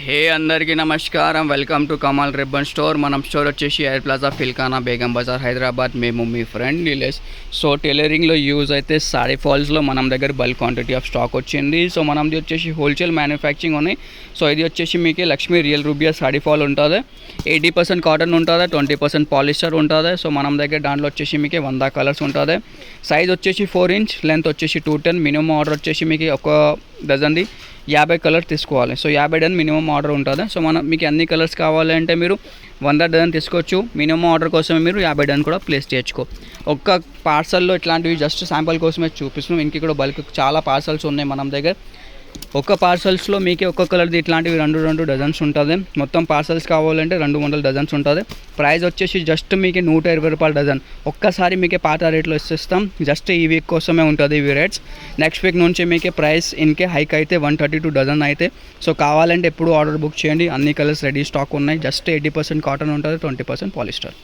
హే అందరికీ నమస్కారం. Welcome to Kamal ribbon store. మనం స్టోర్ వచ్చేసి ఎయిర్ ప్లాజా ఫిల్కానా బేగం బజార్ హైదరాబాద్. మేము మీ ఫ్రెండ్ నీలేష్. సో టైలరింగ్లో యూజ్ అయితే సారీ ఫాల్స్లో మనం దగ్గర బల్క్ క్వాంటిటీ ఆఫ్ స్టాక్ వచ్చింది. సో మనది వచ్చేసి హోల్సేల్ మ్యానుఫ్యాక్చరింగ్ ఉన్నాయి. సో ఇది వచ్చేసి మీకు Lakshmi real rubia sari fall ఉంటుంది. 80% కాటన్ ఉంటుంది, 20% పాలిస్టర్ ఉంటుంది. సో మనం దగ్గర దాంట్లో వచ్చేసి మీకు 100 కలర్స్ ఉంటుంది. సైజ్ వచ్చేసి 4 ఇంచ్, లెంత్ వచ్చేసి 210. మినిమం ఆర్డర్ వచ్చేసి మీకు ఒక డజన్ది 50 కలర్ తీసుకోవాలి. సో 50 డజన్ మినిమం ఆర్డర్ ఉంటుంది. సో మీకు అన్ని కలర్స్ కావాలంటే మీరు 100 డజన్ తీసుకోవచ్చు. మినిమం ఆర్డర్ కోసమే మీరు 50 డజన్ కూడా ప్లేస్ చేయొచ్చు. ఒక్క పార్సల్లో ఇట్లాంటివి జస్ట్ శాంపుల్ కోసమే చూపిస్తున్నాం. ఇంక కూడా బల్క్ చాలా పార్సల్స్ ఉన్నాయి మన దగ్గర. ఒక్క పార్సల్స్లో మీకే ఒక్క కలర్ది ఇట్లాంటివి 2 డజన్స్ ఉంటుంది. మొత్తం పార్సల్స్ కావాలంటే 200 డజన్స్ ఉంటుంది. ప్రైస్ వచ్చేసి జస్ట్ మీకు 120 రూపాయలు డజన్. ఒక్కసారి మీకే పాత రేట్లో ఇస్తాం. జస్ట్ ఈ వీక్ కోసమే ఉంటుంది ఇవి రేట్స్. నెక్స్ట్ వీక్ నుంచి మీకే ప్రైస్ ఇన్కే హైక్ అయితే 132 డజన్ అయితే. సో కావాలంటే ఎప్పుడు ఆర్డర్ బుక్ చేయండి. అన్ని కలర్స్ రెడీ స్టాక్ ఉన్నాయి. జస్ట్ 80% కాటన్ ఉంటుంది, 20% పాలిస్టర్.